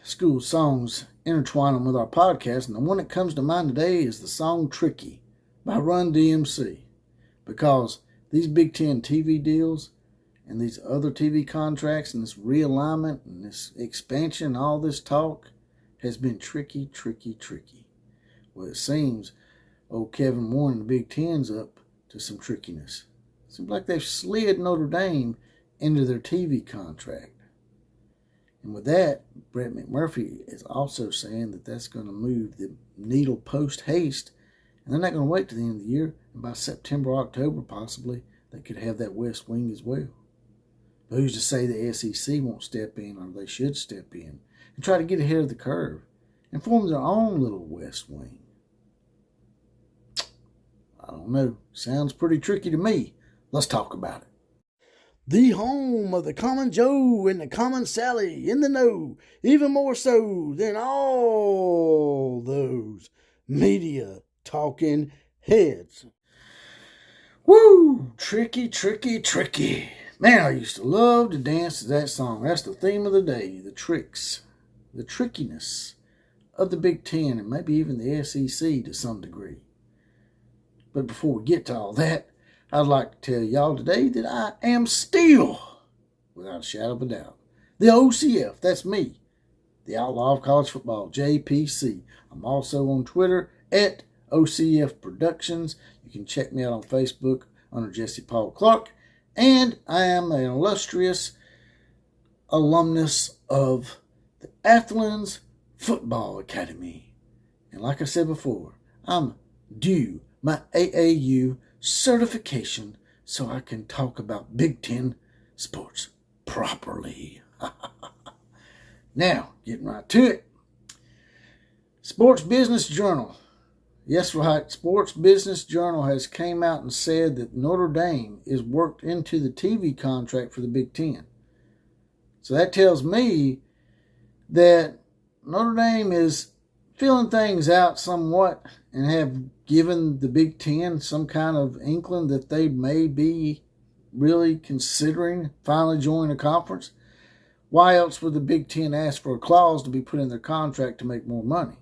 school songs, intertwine them with our podcast, and the one that comes to mind today is the song Tricky by Run DMC, because these Big Ten TV deals and these other TV contracts and this realignment and this expansion and all this talk has been tricky. Well, it seems old Kevin Warren and the Big Ten's up to some trickiness. Seems like they've slid Notre Dame into their TV contract. And with that, Brett McMurphy is also saying that that's going to move the needle post-haste, and they're not going to wait to the end of the year. And by September, October, possibly, they could have that West Wing as well. But who's to say the SEC won't step in, or they should step in, and try to get ahead of the curve and form their own little West Wing? I don't know. Sounds pretty tricky to me. Let's talk about it. The home of the Common Joe and the Common Sally in the know, even more so than all those media talking heads. Woo! Tricky. Man, I used to love to dance to that song. That's the theme of the day, the tricks, the trickiness of the Big Ten and maybe even the SEC to some degree. But before we get to all that, I'd like to tell y'all today that I am still, without a shadow of a doubt, the OCF. That's me, the Outlaw of College Football, JPC. I'm also on Twitter at OCF Productions. You can check me out on Facebook under Jesse Paul Clark. And I am an illustrious alumnus of the Athens Football Academy. And like I said before, I'm due my AAU certification so I can talk about Big Ten sports properly. Now, getting right to it. Sports Business Journal. Yes, right. Sports Business Journal has came out and said that Notre Dame is worked into the TV contract for the Big Ten. So that tells me that Notre Dame is feeling things out somewhat and have given the Big Ten some kind of inkling that they may be really considering finally joining a conference. Why else would the Big Ten ask for a clause to be put in their contract to make more money?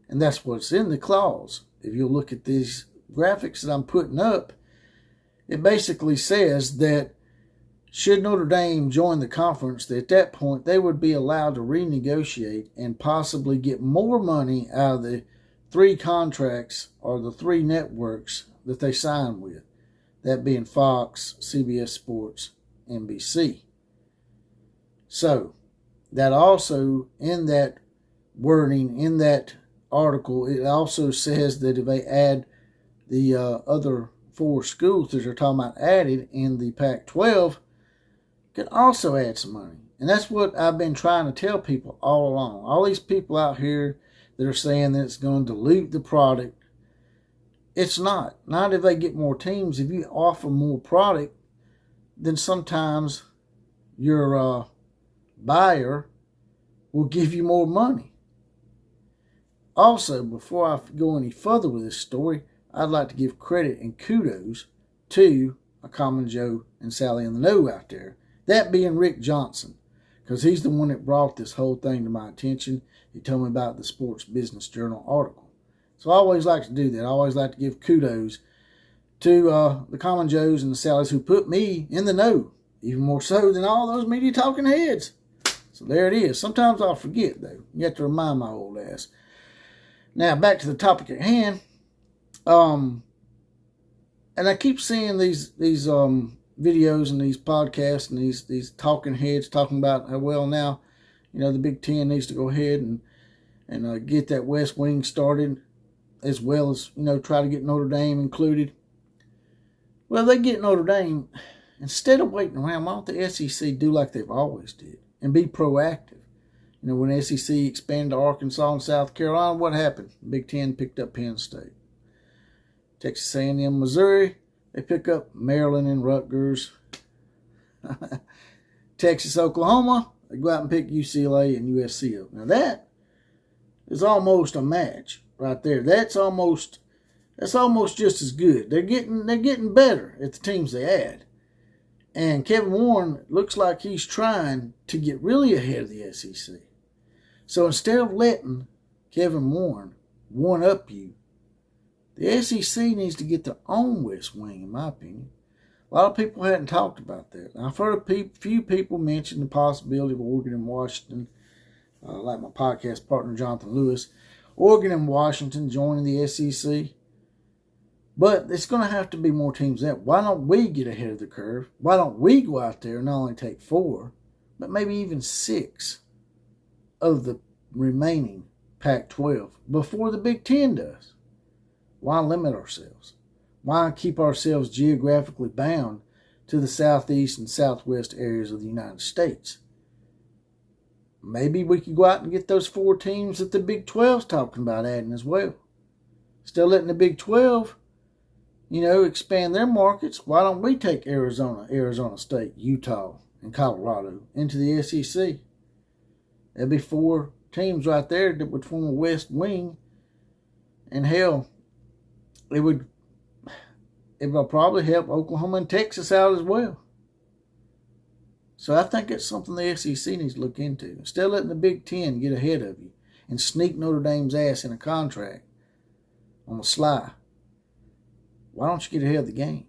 And that's what's in the clause. If you look at these graphics that I'm putting up, it basically says that should Notre Dame join the conference, that at that point they would be allowed to renegotiate and possibly get more money out of the three contracts or the three networks that they signed with, that being Fox, CBS Sports, NBC. So that also, in that wording, in that article, it also says that if they add the other four schools that they're talking about added in the Pac-12, could also add some money. And that's what I've been trying to tell people all along. All these people out here that are saying that it's going to dilute the product. It's not. Not if they get more teams. If you offer more product, then sometimes your buyer will give you more money. Also, before I go any further with this story, I'd like to give credit and kudos to a Common Joe and Sally in the Know out there. That being Rick Johnson, because he's the one that brought this whole thing to my attention. He told me about the Sports Business Journal article. So I always like to do that. I always like to give kudos to the Common Joes and the Sallys who put me in the know, even more so than all those media talking heads. So there it is. Sometimes I'll forget, though. You have to remind my old ass. Now, back to the topic at hand. And I keep seeing these videos and these podcasts and these talking heads talking about how, well, now, the Big Ten needs to go ahead and get that West Wing started, as well as, try to get Notre Dame included. Well, they get Notre Dame. Instead of waiting around, why don't the SEC do like they've always did and be proactive? When SEC expanded to Arkansas and South Carolina, what happened? Big Ten picked up Penn State. Texas A&M, Missouri, they pick up Maryland and Rutgers. Texas, Oklahoma, they go out and pick UCLA and USC up. Now that is almost a match right there. That's almost just as good. They're getting better at the teams they add. And Kevin Warren looks like he's trying to get really ahead of the SEC. So instead of letting Kevin Warren one-up you, the SEC needs to get their own West Wing, in my opinion. A lot of people hadn't talked about that. I've heard a few people mention the possibility of Oregon and Washington, like my podcast partner Jonathan Lewis, Oregon and Washington joining the SEC. But it's going to have to be more teams than that. Why don't we get ahead of the curve? Why don't we go out there and not only take 4, but maybe even 6 of the remaining Pac-12 before the Big Ten does? Why limit ourselves? Why keep ourselves geographically bound to the southeast and southwest areas of the United States? Maybe we could go out and get those 4 teams that the Big 12's talking about adding as well. Still letting the Big 12, expand their markets. Why don't we take Arizona State, Utah, and Colorado into the SEC? There'd be 4 teams right there that would form a West Wing. And hell, it would probably help Oklahoma and Texas out as well. So I think it's something the SEC needs to look into. Instead of letting the Big Ten get ahead of you and sneak Notre Dame's ass in a contract on the sly, why don't you get ahead of the game?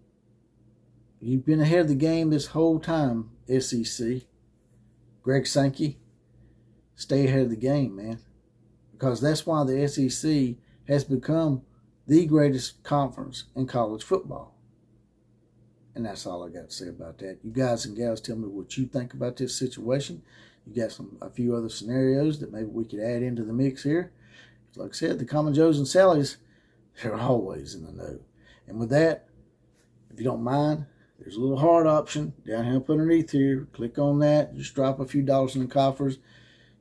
You've been ahead of the game this whole time, SEC. Greg Sankey, stay ahead of the game, man. Because that's why the SEC has become the greatest conference in college football. And that's all I got to say about that. You guys and gals, tell me what you think about this situation. You got a few other scenarios that maybe we could add into the mix here. Like I said, the Common Joes and Sallys, they're always in the know. And with that, if you don't mind, there's a little heart option down here up underneath here. Click on that. Just drop a few dollars in the coffers.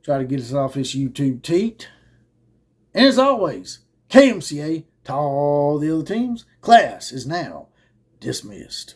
Try to get us off this YouTube teat. And as always, KMCA to all the other teams, class is now dismissed.